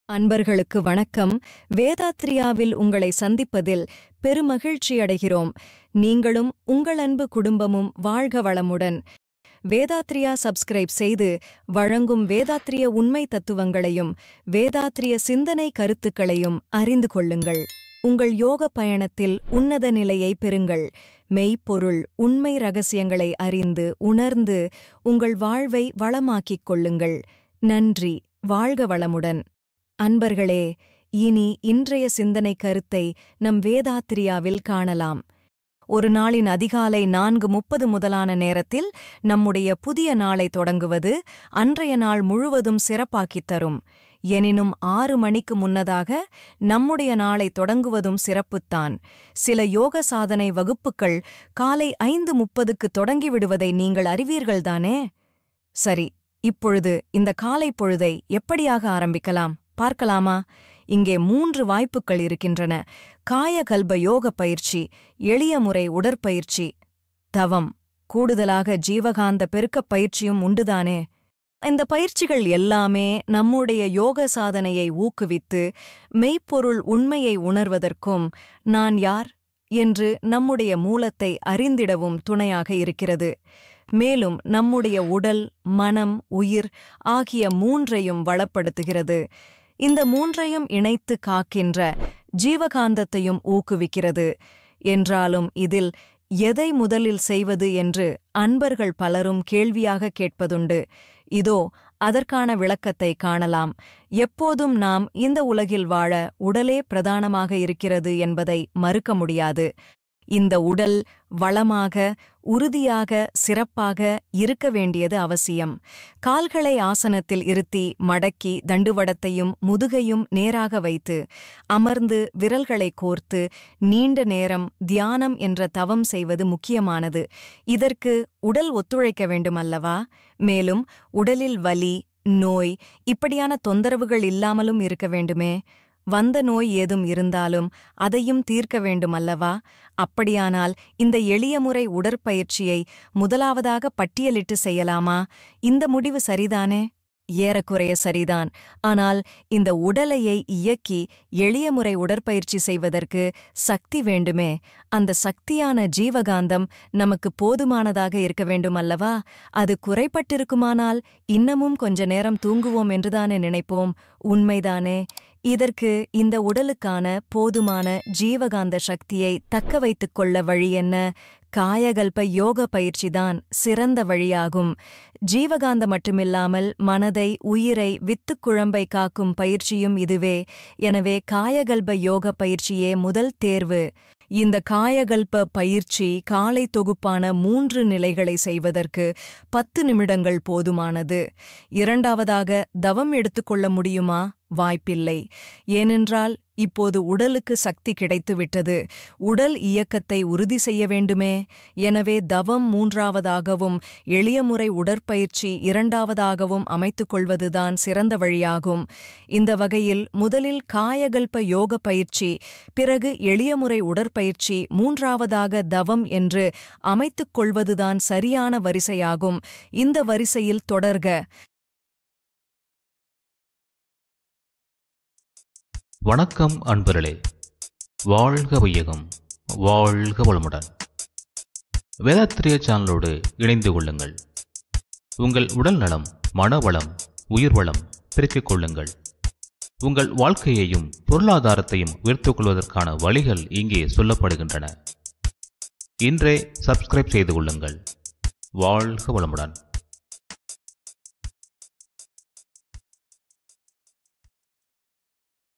அன்பர்களுக்கு வணக்கம். வேதாத்ரியாவில் உங்களை சந்திப்பதில் பெருமகிழ்ச்சி அடைகிறோம். நீங்களும் உங்கள் அன்பு குடும்பமும் வாழ்க வளமுடன். வேதாத்ரியா சப்ஸ்கிரைப் செய்து வழங்கும் வேதாத்ரிய உண்மை தத்துவங்களையும் வேதாத்ரிய சிந்தனை கருத்துக்களையும் அறிந்து கொள்ளுங்கள். உங்கள் யோக பயணத்தில் உன்னத நிலையை பெறுங்கள். மெய்ப்பொருள் உண்மை ரகசியங்களை அறிந்து உணர்ந்து உங்கள் வாழ்வை வளமாக்கிக் கொள்ளுங்கள். நன்றி. வாழ்க வளமுடன். அன்பர்களே, இனி இன்றைய சிந்தனை கருத்தை நம் வேதாத்ரியாவில் காணலாம். ஒரு நாளின் அதிகாலை 4:30 முதலான நேரத்தில் நம்முடைய புதிய நாளை தொடங்குவது அன்றைய நாள் முழுவதும் சிறப்பாக்கித் தரும். எனினும் 6 மணிக்கு முன்னதாக நம்முடைய நாளை தொடங்குவதும் சிறப்புத்தான். சில யோக சாதனை வகுப்புகள் காலை 5:30க்கு தொடங்கிவிடுவதை நீங்கள் அறிவீர்கள்தானே? சரி, இப்பொழுது இந்த காலை பொழுதை எப்படியாக ஆரம்பிக்கலாம் பார்க்கலாமா? இங்கே 3 வாய்ப்புகள் இருக்கின்றன. காயகல்ப யோக பயிற்சி, எளிய முறை உடற்பயிற்சி, தவம், கூடுதலாக ஜீவகாந்த பெருக்கப் பயிற்சியும் உண்டுதானே. இந்த பயிற்சிகள் எல்லாமே நம்முடைய யோக சாதனையை ஊக்குவித்து மெய்ப்பொருள் உண்மையை உணர்வதற்கும் நான் யார் என்று நம்முடைய மூலத்தை அறிந்திடவும் துணையாக இருக்கிறது. மேலும் நம்முடைய உடல், மனம், உயிர் ஆகிய 3ஐயும் வளப்படுத்துகிறது. இந்த 3ஐயும் இணைத்து காக்கின்ற ஜீவகாந்தத்தையும் ஊக்குவிக்கிறது. என்றாலும் இதில் எதை முதலில் செய்வது என்று அன்பர்கள் பலரும் கேள்வியாக கேட்பதுண்டு. இதோ அதற்கான விளக்கத்தை காணலாம். எப்போதும் நாம் இந்த உலகில் வாழ உடலே பிரதானமாக இருக்கிறது என்பதை மறுக்க முடியாது. இந்த உடல் வளமாக, உறுதியாக, சிறப்பாக இருக்க வேண்டியது அவசியம். கால்களை ஆசனத்தில் இருத்தி மடக்கி தண்டுவடத்தையும் முதுகையும் நேராக வைத்து அமர்ந்து விரல்களை கோர்த்து நீண்ட நேரம் தியானம் என்ற தவம் செய்வது முக்கியமானது. இதற்கு உடல் ஒத்துழைக்க வேண்டுமல்லவா? மேலும் உடலில் வலி, நோய் இப்படியான தொந்தரவுகள் இல்லாமலும் இருக்க வேண்டுமே. வந்த நோய் ஏதும் இருந்தாலும் அதையும் தீர்க்க வேண்டுமல்லவா? அப்படியானால் இந்த எளிய முறை உடற்பயிற்சியை முதலாவதாக பட்டியலிட்டு செய்யலாமா? இந்த முடிவு சரிதானே? ஏறக்குறைய சரிதான். ஆனால் இந்த உடலையை இயக்கி எளிய முறை உடற்பயிற்சி செய்வதற்கு சக்தி வேண்டுமே. அந்த சக்தியான ஜீவகாந்தம் நமக்கு போதுமானதாக இருக்க வேண்டுமல்லவா? அது குறைபட்டிருக்குமானால் இன்னமும் கொஞ்ச நேரம் தூங்குவோம் என்றுதானே நினைப்போம். உண்மைதானே? இதற்கு இந்த உடலுக்கான போதுமான ஜீவகாந்த சக்தியை தக்க வைத்துக் கொள்ள வழி என்ன? காயகல்ப யோக பயிற்சிதான் சிறந்த வழியாகும். ஜீவகாந்த மட்டுமில்லாமல் மனதை, உயிரை, வித்துக் குழம்பை காக்கும் பயிற்சியும் இதுவே. எனவே காயகல்ப யோக பயிற்சியே முதல் தேர்வு. இந்த காயகல்ப பயிற்சி காலை தொகுப்பான 3 நிலைகளை செய்வதற்கு 10 நிமிடங்கள் போதுமானது. இரண்டாவதாக தவம் எடுத்துக்கொள்ள முடியுமா? வாய்ப்பில்லை. ஏனென்றால் இப்போது உடலுக்கு சக்தி கிடைத்துவிட்டது. உடல் இயக்கத்தை உறுதி செய்ய வேண்டுமே. எனவே தவம் 3ஆவதாகவும் எளிய முறை உடற்பயிற்சி 2ஆவதாகவும் அமைத்துக் கொள்வதுதான் சிறந்த வழியாகும். இந்த வகையில் முதலில் காயகல்ப யோக பயிற்சி, பிறகு எளிய முறை உடற்பயிற்சி, 3ஆவதாக தவம் என்று அமைத்துக் கொள்வதுதான் சரியான வரிசையாகும். இந்த வரிசையில் தொடர்க. வணக்கம் அன்பர்களே, வாழ்க வையகம், வாழ்க வளமுடன். வேதாத்ரிய சேனலோடு இணைந்து கொள்ளுங்கள். உங்கள் உடல் நலம், மனவளம், உயிர் வளம் பெருக்கிக் கொள்ளுங்கள். உங்கள் வாழ்க்கையையும் பொருளாதாரத்தையும் உயர்த்திக் கொள்வதற்கான வழிகள் இங்கே சொல்லப்படுகின்றன. இன்றே சப்ஸ்கிரைப் செய்து கொள்ளுங்கள். வாழ்க வளமுடன்.